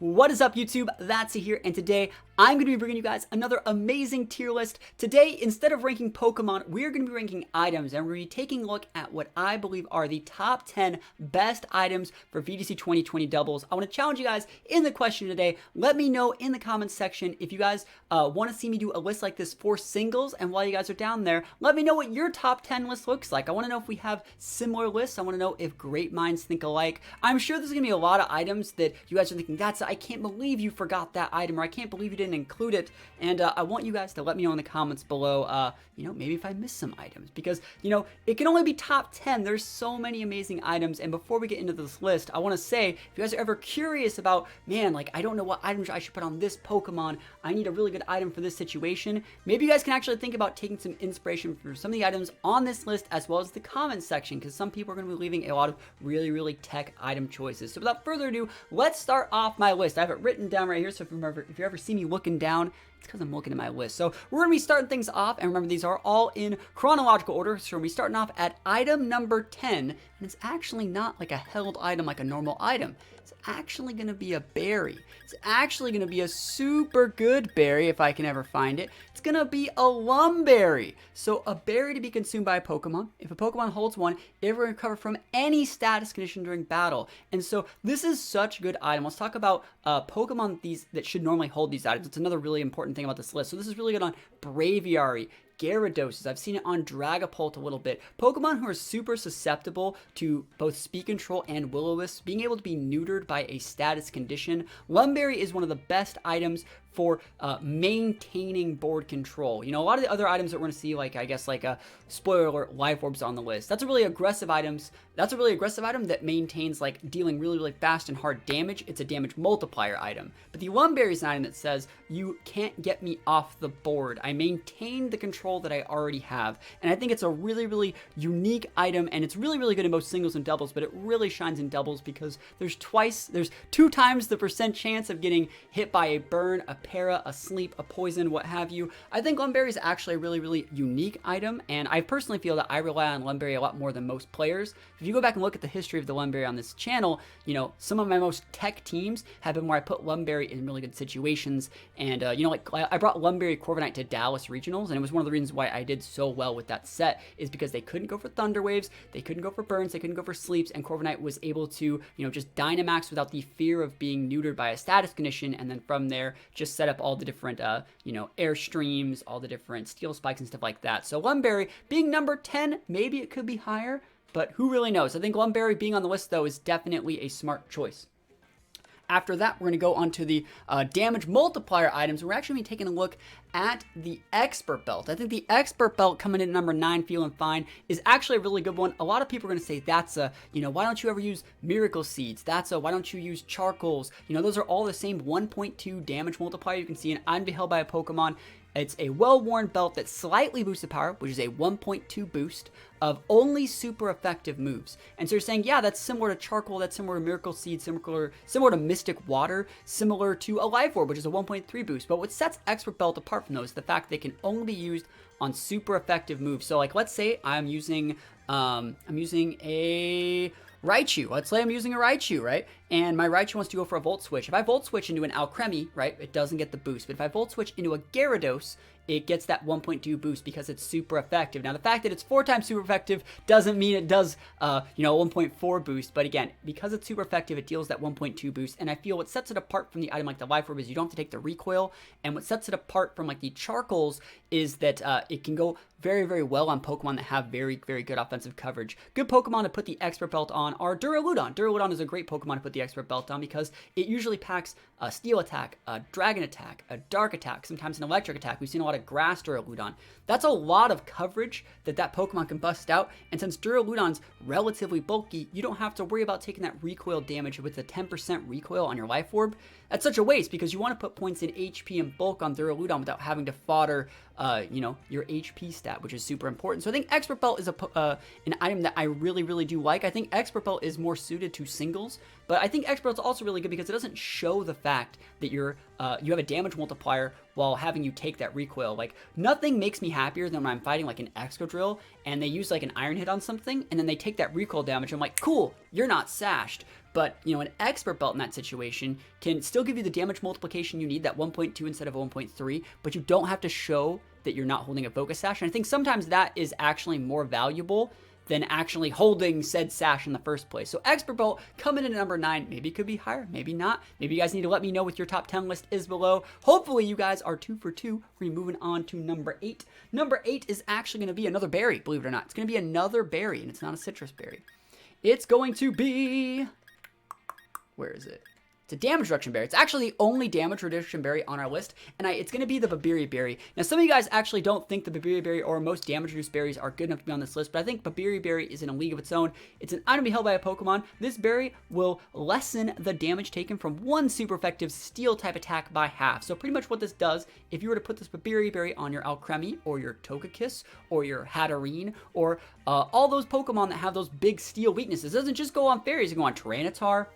What is up, YouTube? That's here, and today I'm going to be bringing you guys another amazing tier list. Today, instead of ranking Pokemon, we're going to be ranking items, and we're going to be taking a look at what I believe are the top 10 best items for VGC 2020 doubles. I want to challenge you guys in the question today. Let me know in the comments section if you guys want to see me do a list like this for singles, and while you guys are down there, let me know what your top 10 list looks like. I want to know if we have similar lists. I want to know if great minds think alike. I'm sure there's going to be a lot of items that you guys are thinking, I can't believe you forgot that item, or I can't believe you didn't include it, and I want you guys to let me know in the comments below, maybe if I missed some items, because, it can only be top 10. There's so many amazing items, and before we get into this list, I want to say, if you guys are ever curious about, man, like, I don't know what items I should put on this Pokemon, I need a really good item for this situation, maybe you guys can actually think about taking some inspiration from some of the items on this list, as well as the comments section, because some people are going to be leaving a lot of really, really tech item choices. So without further ado, let's start off my list. I have it written down right here, so if you ever see me looking down, it's because I'm looking at my list. So we're going to be starting things off, and remember, these are all in chronological order, so we're going to be starting off at item number 10, and it's actually not like a held item like a normal item. It's actually going to be a berry. It's actually going to be a super good berry if I can ever find it. It's going to be a Lumberry. So a berry to be consumed by a Pokemon. If a Pokemon holds one, it will recover from any status condition during battle. And so this is such a good item. Let's talk about Pokemon that should normally hold these items. It's another really important thing about this list. So this is really good on Braviary, Gyarados. I've seen it on Dragapult a little bit. Pokemon who are super susceptible to both speed control and Will-O-Wisp being able to be neutered by a status condition. Lumberry is one of the best items for maintaining board control. A lot of the other items that we're going to see, like, I guess, like a spoiler alert, Life Orbs on the list. That's a really aggressive item that maintains, like, dealing really, really fast and hard damage. It's a damage multiplier item. But the Lumberry is an item that says, you can't get me off the board. I maintain the control that I already have. And I think it's a really, really unique item, and it's really, really good in both singles and doubles, but it really shines in doubles because there's 2 times the percent chance of getting hit by a burn, a para, a sleep, a poison, what have you. I think Lumberry is actually a really, really unique item, and I personally feel that I rely on Lumberry a lot more than most players. If you go back and look at the history of the Lumberry on this channel, some of my most tech teams have been where I put Lumberry in really good situations, and like I brought Lumberry Corviknight to Dallas Regionals, and it was one of the reasons why I did so well with that set, is because they couldn't go for Thunder Waves, they couldn't go for burns, they couldn't go for sleeps, and Corviknight was able to, just Dynamax without the fear of being neutered by a status condition, and then from there, just set up all the different, air streams, all the different steel spikes and stuff like that. So Lumberry being number 10, maybe it could be higher, but who really knows? I think Lumberry being on the list, though, is definitely a smart choice. After that, we're going to go on to the damage multiplier items. We're actually going to be taking a look at the Expert Belt. I think the Expert Belt coming in at number 9, feeling fine, is actually a really good one. A lot of people are going to say, why don't you ever use Miracle Seeds? Why don't you use Charcoals? Those are all the same 1.2 damage multiplier you can see in Item Beheld by a Pokemon. It's a well-worn belt that slightly boosts the power, which is a 1.2 boost of only super effective moves. And so you're saying, yeah, that's similar to Charcoal, that's similar to Miracle Seed, similar to Mystic Water, similar to a Life Orb, which is a 1.3 boost. But what sets Expert Belt apart from those is the fact they can only be used on super effective moves. So, like, let's say I'm using a Raichu. Let's say I'm using a Raichu, right? And my Raichu wants to go for a Volt Switch. If I Volt Switch into an Alcremie, right, it doesn't get the boost. But if I Volt Switch into a Gyarados, it gets that 1.2 boost because it's super effective. Now, the fact that it's 4 times super effective doesn't mean it does, a 1.4 boost. But again, because it's super effective, it deals that 1.2 boost. And I feel what sets it apart from the item like the Life Orb is you don't have to take the recoil. And what sets it apart from, like, the Charcoals is that it can go very, very well on Pokemon that have very, very good offensive coverage. Good Pokemon to put the Expert Belt on are Duraludon. Duraludon is a great Pokemon to put the Expert Belt on because it usually packs a Steel Attack, a Dragon Attack, a Dark Attack, sometimes an Electric Attack. We've seen a lot of Grass Duraludon. That's a lot of coverage that Pokemon can bust out, and since Duraludon's relatively bulky, you don't have to worry about taking that recoil damage with a 10% recoil on your Life Orb. That's such a waste because you want to put points in HP and bulk on Duraludon without having to fodder, your HP stat, which is super important. So I think Expert Belt is an item that I really, really do like. I think Expert Belt is more suited to singles, but I think Expert Belt's also really good because it doesn't show the fact that you have a damage multiplier while having you take that recoil. Like, nothing makes me happier than when I'm fighting like an Excadrill and they use like an Iron Hit on something and then they take that recoil damage. I'm like, cool, you're not sashed. But, you know, an expert belt in that situation can still give you the damage multiplication you need, that 1.2 instead of 1.3, but you don't have to show that you're not holding a focus sash. And I think sometimes that is actually more valuable than actually holding said sash in the first place. So expert belt coming in at number 9, maybe it could be higher, maybe not. Maybe you guys need to let me know what your top 10 list is below. Hopefully you guys are 2 for 2. We're moving on to number 8. Number 8 is actually going to be another berry, believe it or not. It's going to be another berry, and it's not a citrus berry. It's going to be, where is it? It's a damage reduction berry. It's actually the only damage reduction berry on our list, and it's going to be the Babiri berry. Now, some of you guys actually don't think the Babiri berry or most damage reduced berries are good enough to be on this list, but I think Babiri berry is in a league of its own. It's an item to be held by a Pokemon. This berry will lessen the damage taken from one super effective steel type attack by half. So pretty much what this does, if you were to put this Babiri berry on your Alcremie or your Togekiss or your Hatterene or all those Pokemon that have those big steel weaknesses, it doesn't just go on fairies. It can go on Tyranitar.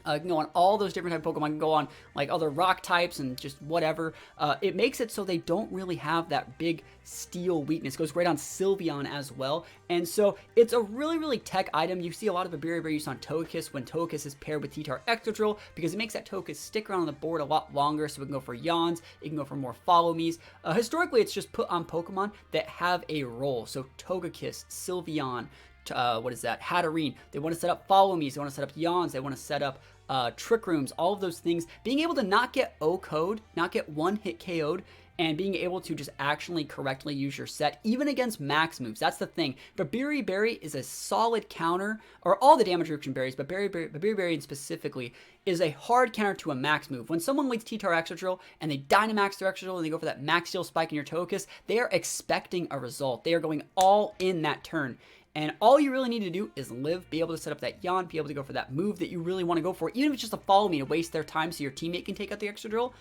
You can go on all those different type of Pokemon. You can go on like other rock types and just whatever. It makes it so they don't really have that big steel weakness. It goes great on Sylveon as well. And so it's a really, really tech item. You see a lot of Babiri berry use on Togekiss when Togekiss is paired with T-Tar Excadrill because it makes that Togekiss stick around on the board a lot longer. So it can go for Yawns. It can go for more Follow Me's. Historically, it's just put on Pokemon that have a role. So Togekiss, Sylveon, what is that? Hatterene. They want to set up Follow Me's. They want to set up Yawns. They want to set up Trick Rooms. All of those things. Being able to not get O-code, not get one hit KO'd, and being able to just actually correctly use your set, even against max moves. That's the thing. Babiri berry is a solid counter, or all the damage reduction berries, but Babiri berry specifically is a hard counter to a max move. When someone leads T-Tar Excadrill and they Dynamax their Excadrill and they go for that max steel spike in your Togekiss, they are expecting a result. They are going all in that turn. And all you really need to do is live, be able to set up that Yawn, be able to go for that move that you really want to go for, even if it's just a Follow Me to waste their time so your teammate can take out the Excadrill.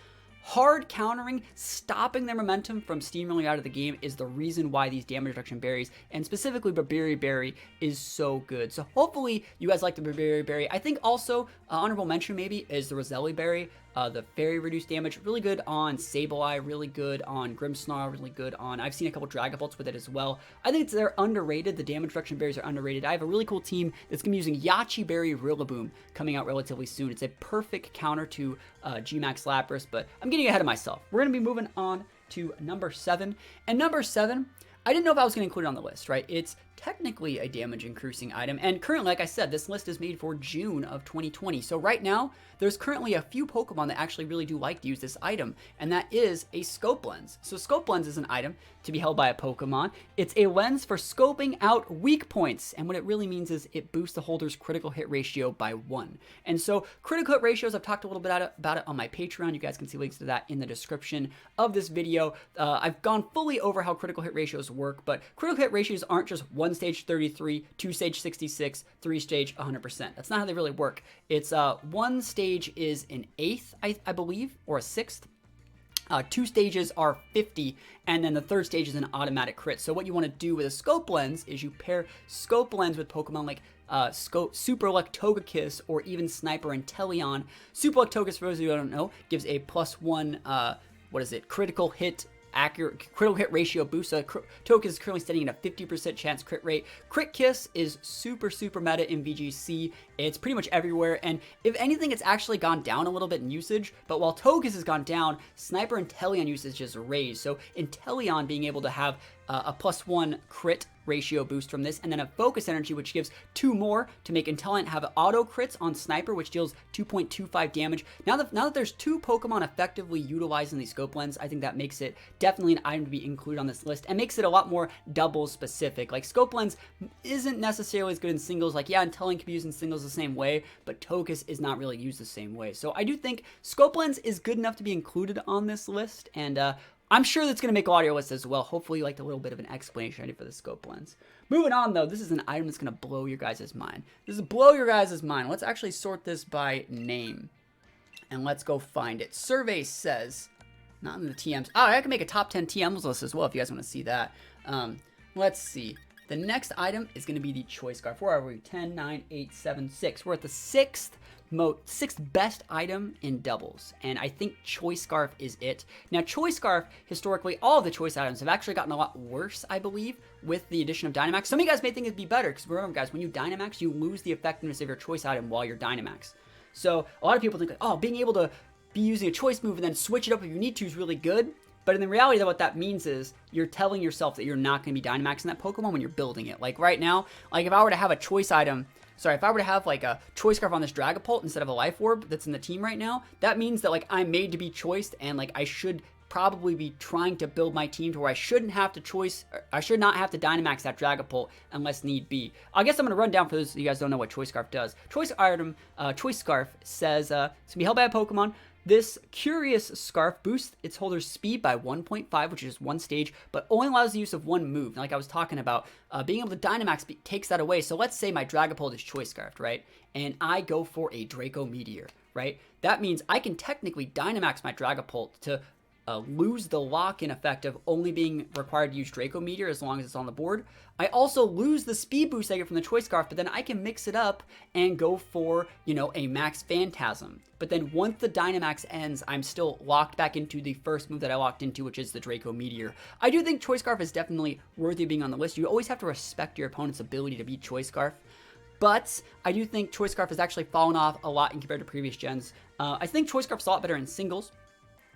Hard countering, stopping their momentum from steamrolling out of the game is the reason why these damage reduction berries, and specifically Babiri berry, is so good. So hopefully you guys like the Babiri berry. I think also, honorable mention maybe, is the Roselli berry. The very reduced damage, really good on Sableye, really good on Grimmsnarl, really good on, I've seen a couple Dragapults with it as well. I think they're underrated. The damage reduction berries are underrated. I have a really cool team that's going to be using Yachi Berry Rillaboom coming out relatively soon. It's a perfect counter to Gmax Lapras, but I'm getting ahead of myself. We're going to be moving on to number 7. And number 7, I didn't know if I was going to include it on the list, right? It's technically a damage increasing item, and currently, like I said, this list is made for June of 2020. So right now, there's currently a few Pokemon that actually really do like to use this item, and that is a Scope Lens. So Scope Lens is an item to be held by a Pokemon. It's a lens for scoping out weak points, and what it really means is it boosts the holder's critical hit ratio by 1. And so critical hit ratios, I've talked a little bit about it on my Patreon. You guys can see links to that in the description of this video. I've gone fully over how critical hit ratios work, but critical hit ratios aren't just 1 stage 33, 2 stage 66, 3 stage 100%. That's not how they really work. It's 1 stage is an 1/8, I believe, or a 1/6. 2 stages are 50, and then the 3rd stage is an automatic crit. So what you want to do with a Scope Lens is you pair Scope Lens with Pokemon like Superlux Togekiss or even Sniper and Teleon. Superlux Togekiss, for those of you who don't know, gives a +1, critical hit ratio boost. So Togekiss is currently standing at a 50% chance crit rate. Crit Kiss is super meta in VGC. It's pretty much everywhere, and if anything, it's actually gone down a little bit in usage, but while Togekiss has gone down, Sniper and Teleon usage is raised. So in Teleon being able to have a +1 crit ratio boost from this, and then a Focus Energy, which gives 2 more to make Intelligent have auto crits on Sniper, which deals 2.25 damage. Now that there's 2 Pokemon effectively utilizing the Scope Lens, I think that makes it definitely an item to be included on this list, and makes it a lot more double specific. Like, Scope Lens isn't necessarily as good in singles. Like, yeah, Intelligent can be used in singles the same way, but Togekiss is not really used the same way. So I do think Scope Lens is good enough to be included on this list, and I'm sure that's going to make a lot of your list as well. Hopefully you liked a little bit of an explanation I did for the Scope Lens. Moving on, though, this is an item that's going to blow your guys' mind. This is blow your guys' mind. Let's actually sort this by name, and let's go find it. Survey says, not in the TMs. Oh, I can make a top 10 TMs list as well if you guys want to see that. Let's see. The next item is going to be the Choice Scarf. Where are we? 10, 9, 8, 7, 6. We're at the sixth best item in doubles, and I think Choice Scarf is it. Now, Choice Scarf, historically, all of the choice items have actually gotten a lot worse, I believe, with the addition of Dynamax. Some of you guys may think it'd be better, because remember, guys, when you Dynamax, you lose the effectiveness of your choice item while you're Dynamax. So, a lot of people think, like, oh, being able to be using a choice move and then switch it up if you need to is really good. But in the reality, what that means is you're telling yourself that you're not going to be Dynamaxing that Pokemon when you're building it. Like right now, like if I were to have a choice item, if I were to have like a Choice Scarf on this Dragapult instead of a Life Orb that's in the team right now, that means that like I'm made to be choiced, and like I should probably be trying to build my team to where I should not have to Dynamax that Dragapult unless need be. I guess I'm going to run down for those so you guys don't know what Choice Scarf does. Choice Scarf says, it's going to be held by a Pokemon. This Curious Scarf boosts its holder's speed by 1.5, which is one stage, but only allows the use of one move. Now, like I was talking about, being able to Dynamax takes that away. So let's say my Dragapult is Choice Scarfed, right? And I go for a Draco Meteor, right? That means I can technically Dynamax my Dragapult to lose the lock-in effect of only being required to use Draco Meteor as long as it's on the board. I also lose the speed boost I get from the Choice Scarf, but then I can mix it up and go for, you know, a Max Phantasm. But then once the Dynamax ends, I'm still locked back into the first move that I locked into, which is the Draco Meteor. I do think Choice Scarf is definitely worthy of being on the list. You always have to respect your opponent's ability to beat Choice Scarf. But I do think Choice Scarf has actually fallen off a lot in compared to previous gens. I think Choice Scarf's a lot better in singles.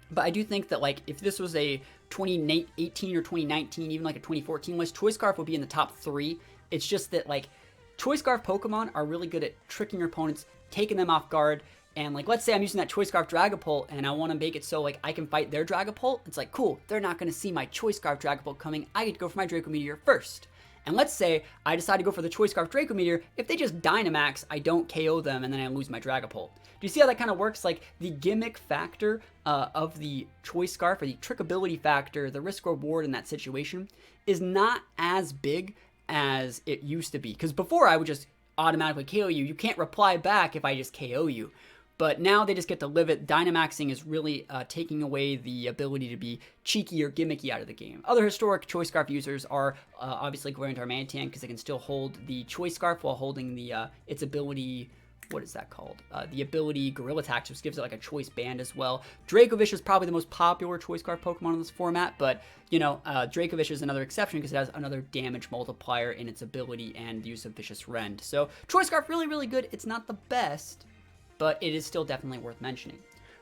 But I do think that, like, if this was a 2018 or 2019, even like a 2014 list, Choice Scarf would be in the top 3. It's just that, like, Choice Scarf Pokemon are really good at tricking your opponents, taking them off guard. And, like, let's say I'm using that Choice Scarf Dragapult and I want to make it so, like, I can fight their Dragapult. It's like, cool, they're not going to see my Choice Scarf Dragapult coming. I get to go for my Draco Meteor first. And let's say I decide to go for the Choice Scarf Draco Meteor. If they just Dynamax, I don't KO them, and then I lose my Dragapult. Do you see how that kind of works? Like, the gimmick factor of the Choice Scarf, or the trickability factor, the risk-reward in that situation, is not as big as it used to be. Because before, I would just automatically KO you. You can't reply back if I just KO you. But now they just get to live it. Dynamaxing is really taking away the ability to be cheeky or gimmicky out of the game. Other historic Choice Scarf users are obviously Glaring Darmanitan, because they can still hold the Choice Scarf while holding the its ability. What is that called? The ability Gorilla Tax, which gives it like a choice band as well. Dracovish is probably the most popular Choice Scarf Pokemon in this format, but you know, Dracovish is another exception because it has another damage multiplier in its ability and the use of Vicious Rend. So Choice Scarf really, really good. It's not the best, but it is still definitely worth mentioning.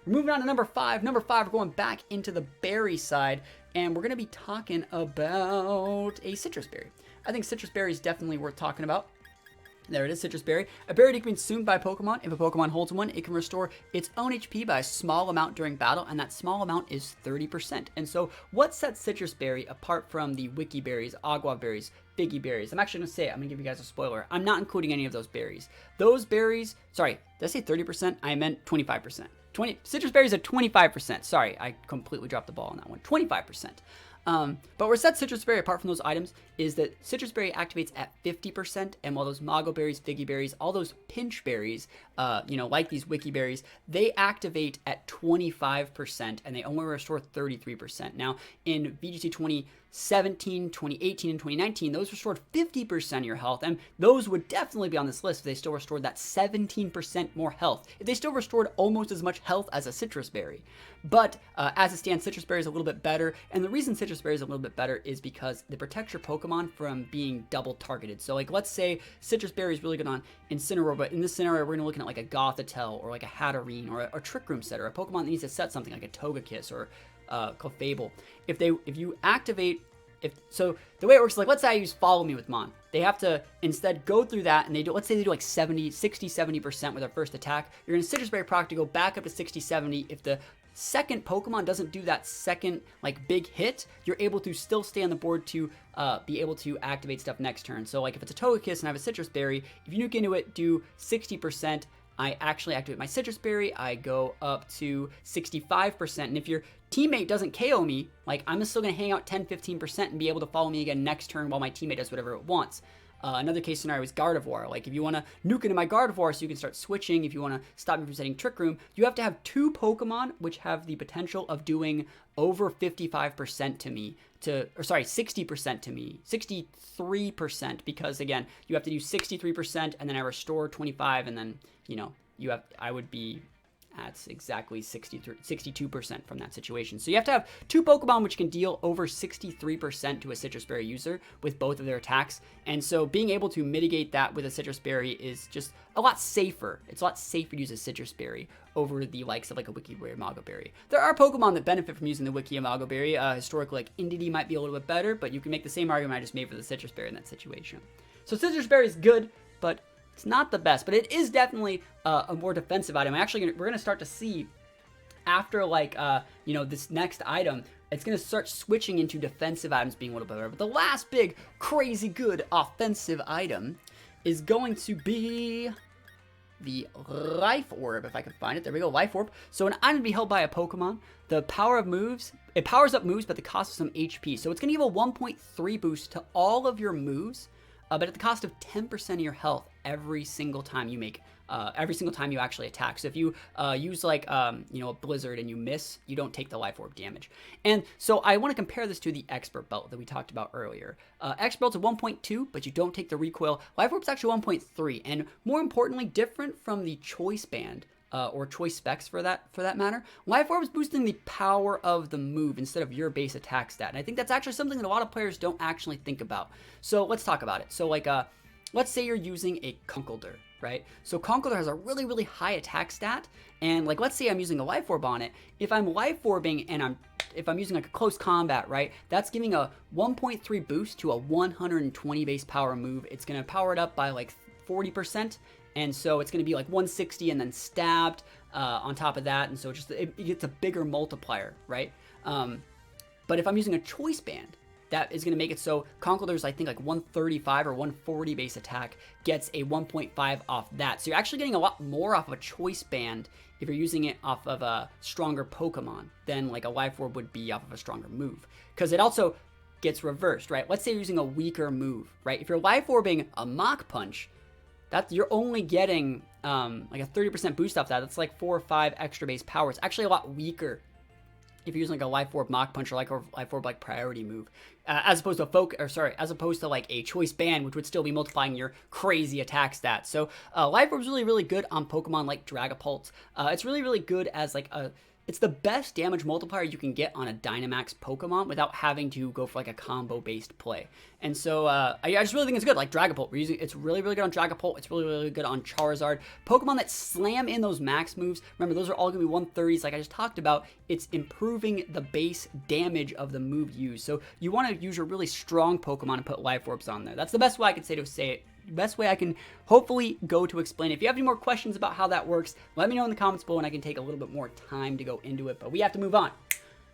We're moving on to number 5. Number 5, we're going back into the berry side, and we're going to be talking about a Citrus Berry. I think Citrus Berry is definitely worth talking about. There it is, Citrus Berry. A berry that can be consumed by a Pokemon. If a Pokemon holds one, it can restore its own HP by a small amount during battle, and that small amount is 30%. And so, what sets Citrus Berry apart from the Wiki Berries, Agua Berries, Biggie Berries? I'm actually going to say it. I'm going to give you guys a spoiler. I'm not including any of those berries. Those berries, sorry, did I say 30%? I meant 25%. Citrus Berries are 25%. Sorry, I completely dropped the ball on that one. 25%. But what sets Citrus Berry apart from those items is that Citrus Berry activates at 50%, and while those Mago Berries, Figgy Berries, all those Pinch Berries, you know, like these Wiki Berries, they activate at 25%, and they only restore 33%. Now, in VGC 2017, 2018, and 2019, those restored 50% of your health, and those would definitely be on this list if they still restored that 17% more health, if they still restored almost as much health as a Citrus Berry. But as it stands, Citrus Berry is a little bit better, and the reason Citrus Berry is a little bit better is because it protects your Pokemon from being double targeted. So, like, let's say Citrus Berry is really good on Incineroar, but in this scenario, we're going to be looking at like a Gothitelle, or like a Hatterene, or a Trick Room setter, a Pokemon that needs to set something like a Togekiss or Clefable. If you activate, so the way it works is, like, let's say I use Follow Me with Mon. They have to instead go through that, and let's say they do like 60-70% with their first attack. You're going to Citrus Berry proc to go back up to 60-70. If the second Pokemon doesn't do that second, like, big hit, you're able to still stay on the board to be able to activate stuff next turn. So, like, if it's a Togekiss and I have a Citrus Berry, if you nuke into it, do 60%, I actually activate my Citrus Berry, I go up to 65%, and if your teammate doesn't KO me, like, I'm still going to hang out 10-15% and be able to follow me again next turn while my teammate does whatever it wants. Another case scenario is Gardevoir. Like if you want to nuke into my Gardevoir so you can start switching, if you want to stop me from setting Trick Room, you have to have 2 Pokemon which have the potential of doing over 55% to me, or sorry, 60% to me, 63%, because again, you have to do 63% and then I restore 25 and then, you know, I would be at exactly 62% from that situation. So you have to have 2 Pokemon which can deal over 63% to a Citrus Berry user with both of their attacks. And so being able to mitigate that with a Citrus Berry is just a lot safer. It's a lot safer to use a Citrus Berry over the likes of like a Wiki Imago Berry. There are Pokemon that benefit from using the Wiki Imago Berry. Historically, like Indeedee might be a little bit better, but you can make the same argument I just made for the Citrus Berry in that situation. So Citrus Berry is good, but it's not the best, but it is definitely a more defensive item. We're gonna start to see after like you know, this next item, it's gonna start switching into defensive items being a little bit better. But the last big crazy good offensive item is going to be the Life Orb, if I can find it. There we go, Life Orb. So an item to be held by a Pokemon. The power of moves, it powers up moves, but the cost of some HP. So it's gonna give a 1.3 boost to all of your moves, but at the cost of 10% of your health every single time you make, every single time you actually attack. So if you use like, you know, a Blizzard and you miss, you don't take the Life Orb damage. And so I want to compare this to the Expert Belt that we talked about earlier. Expert Belt's a 1.2, but you don't take the recoil. Life Orb's actually 1.3, and more importantly, different from the Choice Band, or Choice Specs for that matter. Life Orb is boosting the power of the move instead of your base attack stat. And I think that's actually something that a lot of players don't actually think about. So let's talk about it. So like, let's say you're using a Conkeldurr, right? So Conkeldurr has a really, really high attack stat. And like, let's say I'm using a Life Orb on it. If I'm Life Orbing and if I'm using like a close combat, right? That's giving a 1.3 boost to a 120 base power move. It's going to power it up by like 40%. And so it's going to be like 160 and then stabbed on top of that. And so it gets a bigger multiplier, right? But if I'm using a Choice Band, that is going to make it so Conkeldurr's, I think, like 135 or 140 base attack gets a 1.5 off that. So you're actually getting a lot more off of a Choice Band if you're using it off of a stronger Pokemon than like a Life Orb would be off of a stronger move. Because it also gets reversed, right? Let's say you're using a weaker move, right? If you're Life Orbing a Mach Punch, you're only getting like a 30% boost off that. That's like 4 or 5 extra base power. It's actually a lot weaker if you're using like a Life Orb Mach Punch or like a Life Orb like priority move, as opposed to as opposed to like a Choice Band, which would still be multiplying your crazy attack stats. So Life Orb's really, really good on Pokemon like Dragapult. It's really, really good as like it's the best damage multiplier you can get on a Dynamax Pokemon without having to go for like a combo-based play. And so I just really think it's good. Like Dragapult, it's really, really good on Dragapult. It's really, really good on Charizard. Pokemon that slam in those max moves, remember, those are all going to be 130s like I just talked about. It's improving the base damage of the move used. So you want to use your really strong Pokemon and put Life Orbs on there. That's the best way I can say it. Best way I can hopefully go to explain it. If you have any more questions about how that works, let me know in the comments below and I can take a little bit more time to go into it. But we have to move on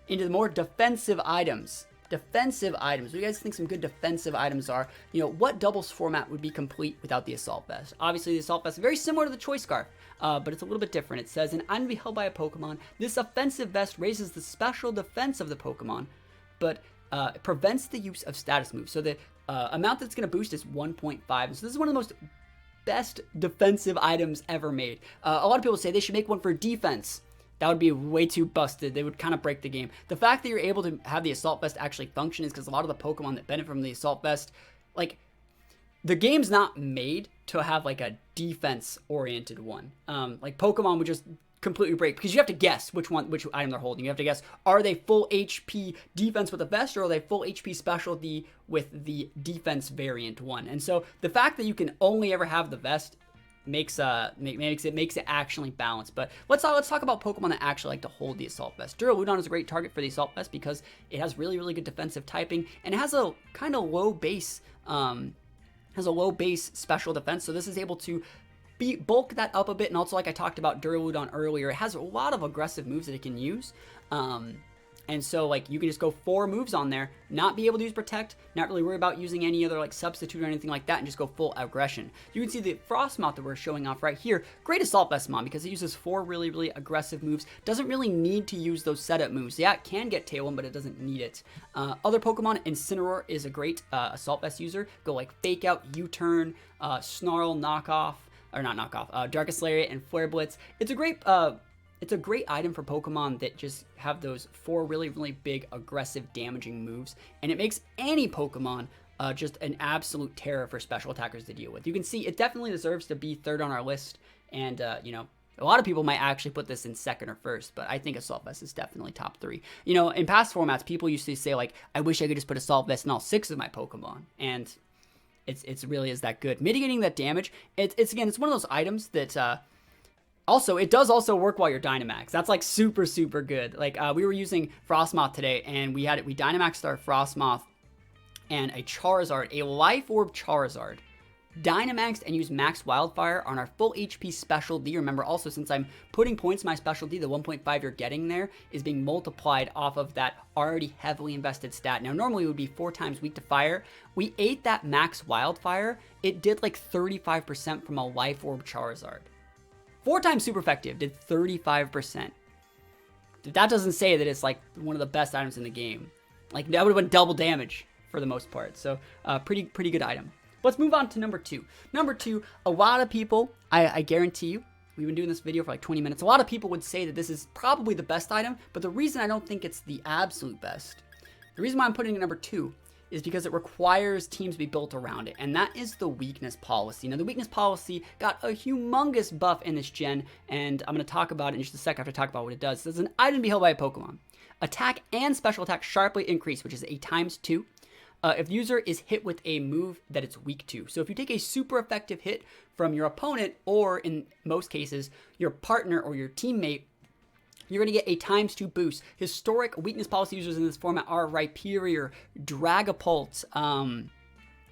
into the more defensive items. Defensive items. What do you guys think some good defensive items are? You know, what doubles format would be complete without the Assault Vest? Obviously, the Assault Vest is very similar to the Choice Scarf, but it's a little bit different. It says, an item to be held by a Pokemon. This offensive vest raises the special defense of the Pokemon, but it prevents the use of status moves. So the amount that's going to boost is 1.5. So this is one of the most best defensive items ever made. A lot of people say they should make one for defense. That would be way too busted. They would kind of break the game. The fact that you're able to have the Assault Vest actually function is because a lot of the Pokemon that benefit from the Assault Vest, like, the game's not made to have like a defense-oriented one. Like Pokemon would just completely break because you have to guess which item they're holding. You have to guess, are they full HP defense with a vest or are they full HP specialty with the defense variant one? And so the fact that you can only ever have the vest makes it actually balanced. But let's talk about Pokemon that actually like to hold the Assault Vest. Duraludon is a great target for the Assault Vest because it has really, really good defensive typing and it has a kind of low base special defense. So this is able to bulk that up a bit, and also like I talked about Duraludon earlier, it has a lot of aggressive moves that it can use. And And so like you can just go 4 moves on there, not be able to use protect, not really worry about using any other like substitute or anything like that, and just go full aggression. You can see the frost moth that we're showing off right here. Great assault vest mod because it uses 4 really aggressive moves. Doesn't really need to use those setup moves. Yeah, it can get tailwind, but it doesn't need it. Other Pokemon, Incineroar is a great assault vest user. Go like fake out, U-turn, snarl, knockoff, or not knockoff, Darkest Lariat and Flare Blitz. It's a great item for Pokemon that just have those 4 really big, aggressive, damaging moves, and it makes any Pokemon just an absolute terror for special attackers to deal with. You can see it definitely deserves to be 3rd on our list, and you know, a lot of people might actually put this in 2nd or 1st, but I think Assault Vest is definitely top 3. You know, in past formats, people used to say like, I wish I could just put Assault Vest in all 6 of my Pokemon, and it's really is that good. Mitigating that damage, it's again, it's one of those items that also, it does also work while you're Dynamax. That's like super good. Like we were using Frostmoth today, and we Dynamaxed our Frostmoth and a Charizard, a Life Orb Charizard, Dynamaxed and used Max Wildfire on our full HP specialty. Remember also, since I'm putting points in my specialty, the 1.5 you're getting there is being multiplied off of that already heavily invested stat. Now normally it would be 4 times weak to fire. We ate that Max Wildfire. It did like 35% from a Life Orb Charizard. 4 times super effective, did 35%. That doesn't say that it's like one of the best items in the game. Like that would have been double damage for the most part. So pretty good item. Let's move on to number 2. Number 2, a lot of people, I guarantee you, we've been doing this video for like 20 minutes. A lot of people would say that this is probably the best item, but the reason I don't think it's the absolute best, the reason why I'm putting it number 2 is because it requires teams to be built around it, and that is the weakness policy. Now, the weakness policy got a humongous buff in this gen, and I'm going to talk about it in just a sec after I talk about what it does. It's an item to be held by a Pokemon. Attack and special attack sharply increase, which is a ×2. If the user is hit with a move that it's weak to. So if you take a super effective hit from your opponent, or in most cases, your partner or your teammate, you're going to get a ×2 boost. Historic weakness policy users in this format are Rhyperior, Dragapult.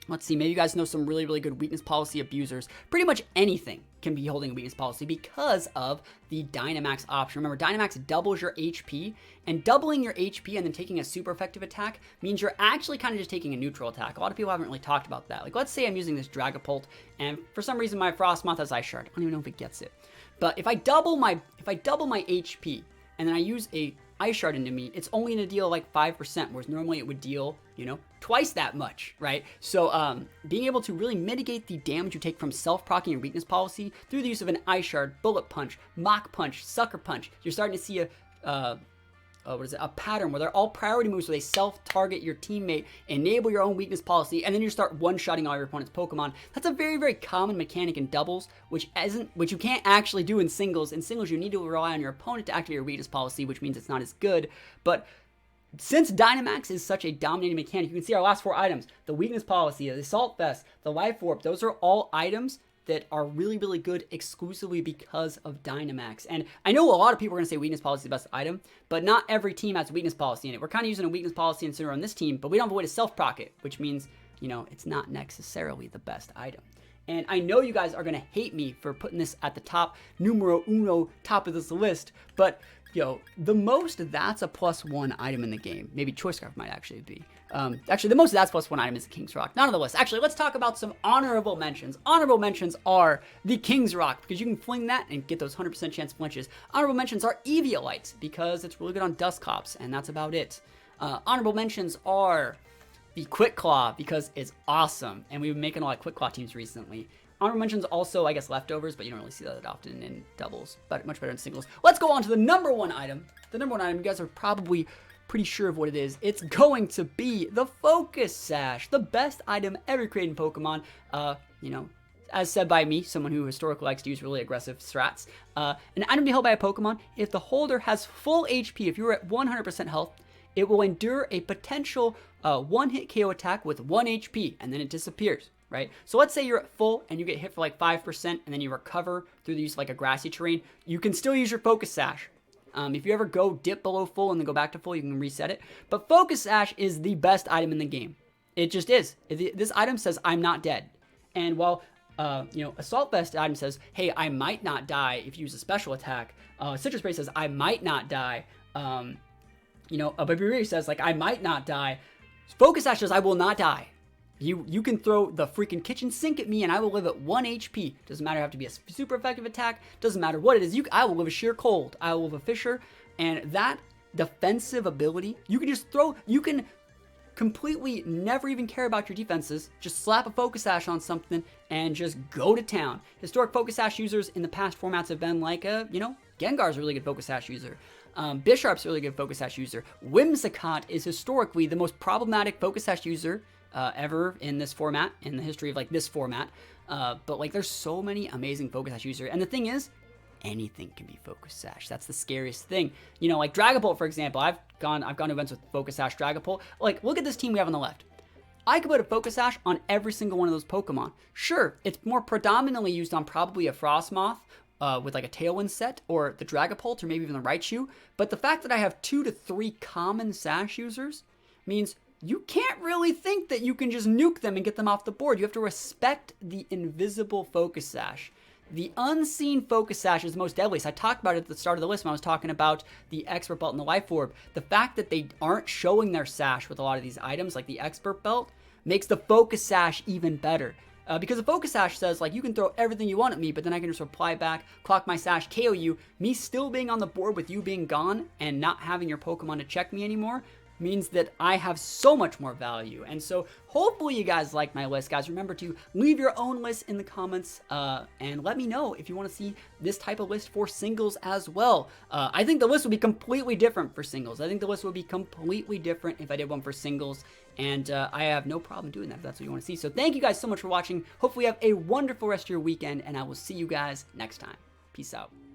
Let's see, maybe you guys know some really good weakness policy abusers. Pretty much anything can be holding a weakness policy because of the Dynamax option. Remember, Dynamax doubles your HP, and doubling your HP and then taking a super effective attack means you're actually kind of just taking a neutral attack. A lot of people haven't really talked about that. Like, let's say I'm using this Dragapult, and for some reason my Frostmoth has Ice Shard. I don't even know if it gets it. But if I double my HP and then I use a Ice Shard into me, it's only going to deal like 5%, whereas normally it would deal, you know, twice that much, right? So being able to really mitigate the damage you take from self-proccing your weakness policy through the use of an Ice Shard, Bullet Punch, Mach Punch, Sucker Punch, you're starting to see a pattern where they're all priority moves where they self-target your teammate, enable your own weakness policy, and then you start one-shotting all your opponent's Pokemon. That's a very common mechanic in doubles, which you can't actually do in singles. In singles, you need to rely on your opponent to activate your weakness policy, which means it's not as good. But since Dynamax is such a dominating mechanic, you can see our last 4 items, the weakness policy, the Assault Vest, the Life Orb, those are all items that are really good exclusively because of Dynamax. And I know a lot of people are going to say weakness policy is the best item, but not every team has a weakness policy in it. We're kind of using a weakness policy in Incineroar on this team, but we don't have a way to self-proc it, which means, you know, it's not necessarily the best item. And I know you guys are going to hate me for putting this at the top, numero uno, top of this list, but yo, the most THATSAplusONE item in the game, maybe Choice Scarf might actually be. Actually, the most THATSAplusONE item is the King's Rock. Not on the list. Actually, let's talk about some honorable mentions. Honorable mentions are the King's Rock, because you can fling that and get those 100% chance flinches. Honorable mentions are Eviolite, because it's really good on Dusclops, and that's about it. Honorable mentions are the Quick Claw, because it's awesome, and we've been making a lot of Quick Claw teams recently. Honorable mentions also, I guess, Leftovers, but you don't really see that often in doubles, but much better in singles. Let's go on to the number 1 item. The number 1 item, you guys are probably pretty sure of what it is. It's going to be the Focus Sash, the best item ever created in Pokemon. You know, as said by me, someone who historically likes to use really aggressive strats. An item to be held by a Pokemon, if the holder has full HP, if you're at 100% health, it will endure a potential one-hit KO attack with 1 HP, and then it disappears. Right? So let's say you're at full and you get hit for like 5% and then you recover through the use of like a grassy terrain. You can still use your Focus Sash. If you ever go dip below full and then go back to full, you can reset it. But Focus Sash is the best item in the game. It just is. This item says, I'm not dead. And while, you know, Assault Vest item says, hey, I might not die if you use a special attack. Citrus Spray says, I might not die you know, a Babiri says, like, I might not die. Focus Sash says, I will not die. You can throw the freaking kitchen sink at me and I will live at 1 HP. Doesn't matter, have to be a super effective attack. Doesn't matter what it is. I will live a sheer cold. I will live a fissure. And that defensive ability, you can just throw, you can completely never even care about your defenses. Just slap a Focus Sash on something and just go to town. Historic Focus Sash users in the past formats have been like, you know, Gengar's a really good Focus Sash user. Bisharp's a really good Focus Sash user. Whimsicott is historically the most problematic Focus Sash user ever in this format, in the history of like this format. But like there's so many amazing Focus Sash users. And the thing is, anything can be Focus Sash. That's the scariest thing. You know, like Dragapult, for example. I've gone to events with Focus Sash Dragapult. Like, look at this team we have on the left. I could put a Focus Sash on every single one of those Pokemon. Sure, it's more predominantly used on probably a Frostmoth with like a Tailwind set, or the Dragapult, or maybe even the Raichu. But the fact that I have 2 to 3 common Sash users means you can't really think that you can just nuke them and get them off the board. You have to respect the invisible Focus Sash. The unseen Focus Sash is the most deadly. So I talked about it at the start of the list when I was talking about the Expert Belt and the Life Orb. The fact that they aren't showing their Sash with a lot of these items, like the Expert Belt, makes the Focus Sash even better. Because the Focus Sash says, like, you can throw everything you want at me, but then I can just reply back, clock my Sash, KO you. Me still being on the board with you being gone and not having your Pokemon to check me anymore means that I have so much more value. And so hopefully you guys like my list. Guys, remember to leave your own list in the comments and let me know if you want to see this type of list for singles as well. I think the list would be completely different for singles. I think the list would be completely different if I did one for singles. And I have no problem doing that if that's what you want to see. So thank you guys so much for watching. Hopefully you have a wonderful rest of your weekend, and I will see you guys next time. Peace out.